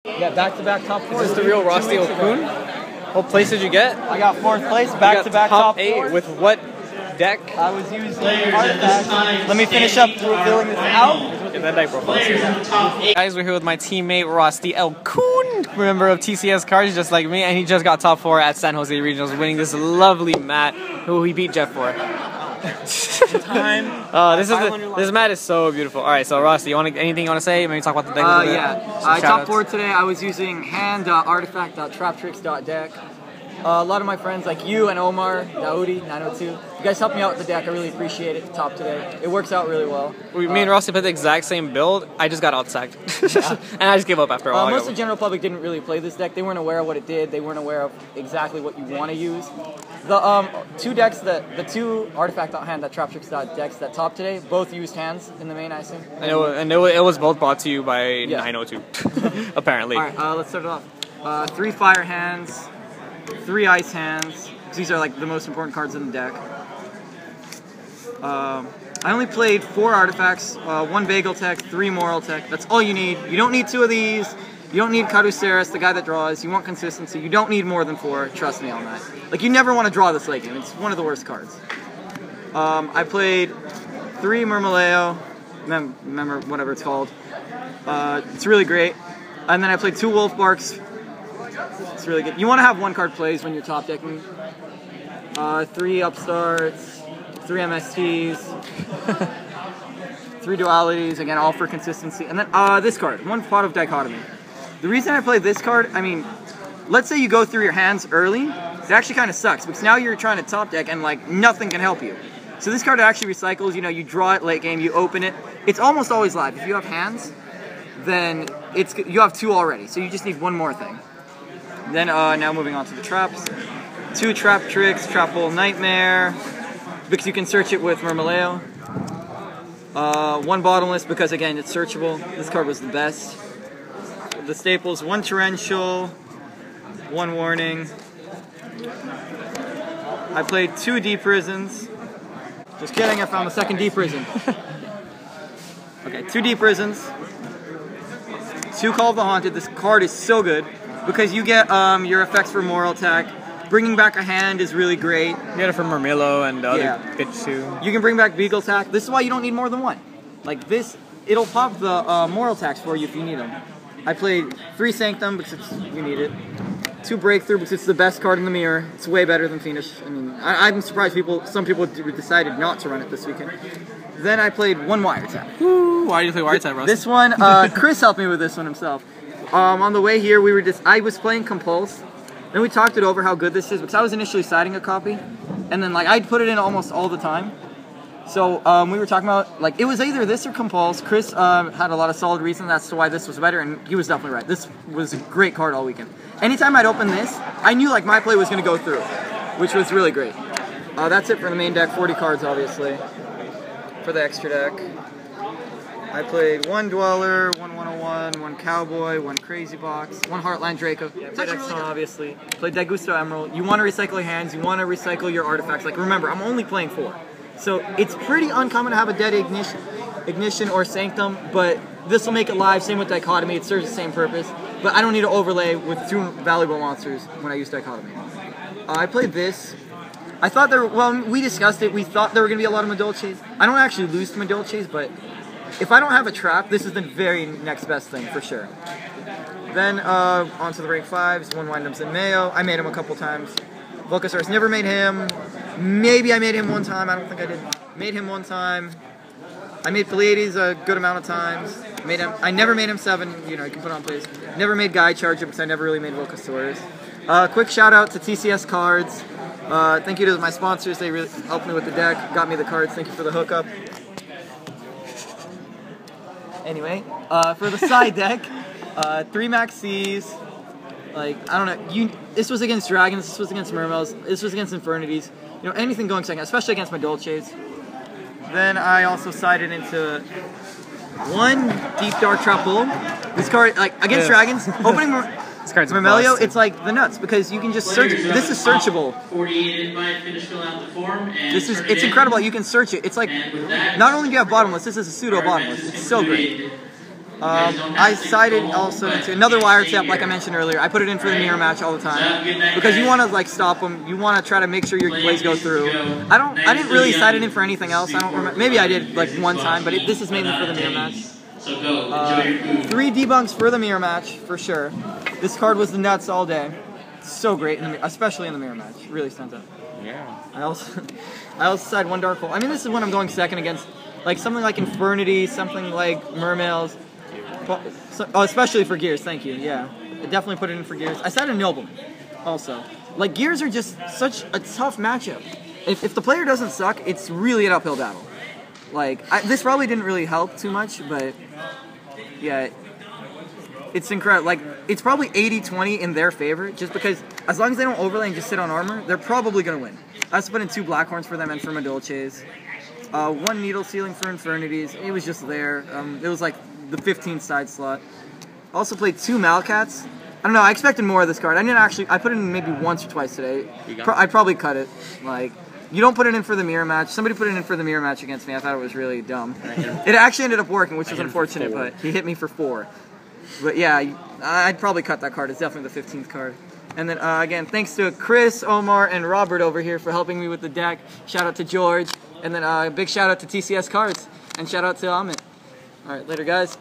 Yeah, back-to-back top 4. Is this the real Rosty elkun? What place did you get? I got 4th place, back-to-back top 4. 8 with what deck? I was using Artifact. Let me finish up filling this out. In that deck profile. Guys, we're here with my teammate Rosty elkun, member of TCS Cards, just like me, and he just got top 4 at San Jose Regionals, winning this lovely mat, who he beat Jeff for. This mat is so beautiful. All right, so Rosty, anything you want to say? Maybe talk about the deck. Yeah, top 4 today. I was using hand.artifact.traptrix.deck. A lot of my friends like you and Omar, Daoudi, 902, you guys helped me out with the deck. I really appreciate it. Top today. It works out really well. Me and Rosty played the exact same build. I just got outsacked. And I just gave up after a while. Most of the general public didn't really play this deck. They weren't aware of what it did. They weren't aware of exactly what you want to use. The two decks, the two artifact.hand.traptrix.decks that top today, both used hands in the main, I assume. And it was both brought to you by 902, apparently. All right, let's start it off. 3 fire hands, 3 ice hands. These are like the most important cards in the deck. I only played 4 artifacts, 1 bagel tech, 3 moral tech. That's all you need. You don't need 2 of these. You don't need Caduceris, the guy that draws. You want consistency. You don't need more than 4. Trust me on that. Like, you never want to draw this late game. It's one of the worst cards. I played 3 Murmaleo, remember whatever it's called. It's really great. And then I played 2 Wolf Barks. It's really good. You want to have 1 card plays when you're top decking. 3 Upstarts, 3 MSTs, 3 Dualities, again, all for consistency. And then this card, 1 Pot of Dichotomy. The reason I played this card, I mean, let's say you go through your hands early, it actually kind of sucks, because now you're trying to top deck and, like, nothing can help you. So this card actually recycles, you know, you draw it late game, you open it. It's almost always live. If you have hands, then you have 2 already, so you just need 1 more thing. Then, now moving on to the traps. 2 Traptrix, Trap Hole Nightmare, because you can search it with Murmaleo. 1 Bottomless, because again, it's searchable. This card was the best. The staples, 1 Torrential, 1 Warning. I played 2 Deep Prisons. Just kidding, I found the 2nd Deep Prison. Okay, 2 Deep Prisons. 2 Call of the Haunted. This card is so good because you get your effects for moral attack. Bringing back a hand is really great. You get it from Mermillo and other bitch too. You can bring back Beagle Attack. This is why you don't need more than 1. Like this, it'll pop the moral attacks for you if you need them. I played 3 Sanctum because you need it. 2 Breakthrough because it's the best card in the mirror. It's way better than Fiendish. I mean, I'm surprised some people decided not to run it this weekend. Then I played 1 Wiretap. Woo! Why did you play Wiretap, Rosty? This one, Chris helped me with this one himself. On the way here, I was playing Compulse. Then we talked it over how good this is because I was initially siding a copy, and then like I'd put it in almost all the time. So we were talking about like it was either this or Compulse. Chris had a lot of solid reasons as to why this was better, and he was definitely right. This was a great card all weekend. Anytime I'd open this, I knew like my play was going to go through, which was really great. That's it for the main deck. 40 cards, obviously. For the extra deck, I played 1 Dweller, 1 101, 1 Cowboy, 1 Crazy Box, 1 Heartland Draco. Played Exxon, obviously. Played Degusto Emerald. You want to recycle your hands. You want to recycle your artifacts. Like remember, I'm only playing 4. So it's pretty uncommon to have a dead ignition or Sanctum, but this will make it live. Same with Dichotomy. It serves the same purpose. But I don't need to overlay with 2 valuable monsters when I use Dichotomy. I played this. I thought we discussed it. We thought there were going to be a lot of Madolches. I don't actually lose to Madolches, but if I don't have a trap, this is the very next best thing, for sure. Then, on to the rank 5s, 1 Windums and Mayo. I made him a couple times. Volcasaurus, never made him. Maybe I made him 1 time. I don't think I did. Made him 1 time. I made Pleiades a good amount of times. I never made him 7. You know, you can put on plays. Never made Guy Charger because I never really made Volcasaurus. Quick shout out to TCS Cards. Thank you to my sponsors. They really helped me with the deck. Got me the cards. Thank you for the hookup. Anyway, for the side deck, 3 Maxis. Like, I don't know. This was against Dragons. This was against Mermels. This was against Infernities. You know, anything going second, especially against my Dolces. Then I also sided into 1 Deep Dark Trap Hole. This card, like, against Dragons, opening this card's Mermelio, it's like the nuts because you can just search it. This is searchable. 48 invite, finish fill out the form. It's incredible. You can search it. It's like, not only do you have bottomless, this is a pseudo bottomless. It's so great. I sided also into another wire tap, like I mentioned earlier. I put it in for the mirror match all the time because you want to like stop them. You want to try to make sure your plays go through. I didn't really side it in for anything else. I don't remember. Maybe I did like one time, but this is mainly for the mirror match. So go, enjoy your food. 3 debunks for the mirror match for sure. This card was the nuts all day. So great, especially in the mirror match. It really stands out. Yeah. I also side 1 dark hole. I mean, this is when I'm going second against like something like Infernity, something like Mermails. Oh, especially for Gears, thank you, yeah. I definitely put it in for Gears. I said a Nobleman, also. Like, Gears are just such a tough matchup. If the player doesn't suck, it's really an uphill battle. Like, this probably didn't really help too much, but, yeah, it's incredible. Like, it's probably 80-20 in their favor, just because as long as they don't overlay and just sit on armor, they're probably going to win. I also put in 2 Blackhorns for them and for Madolches. 1 Needle Ceiling for Infernities. It was just there. It was like the 15th side slot. Also played 2 Malcats. I don't know, I expected more of this card. I put it in maybe once or twice today. I probably cut it. Like, you don't put it in for the mirror match. Somebody put it in for the mirror match against me. I thought it was really dumb. It actually ended up working, which was unfortunate, but he hit me for 4. But yeah, I'd probably cut that card. It's definitely the 15th card. And then, again, thanks to Chris, Omar, and Robert over here for helping me with the deck. Shout out to George. And then a big shout out to TCS Cards. And shout out to Amit. Alright, later guys.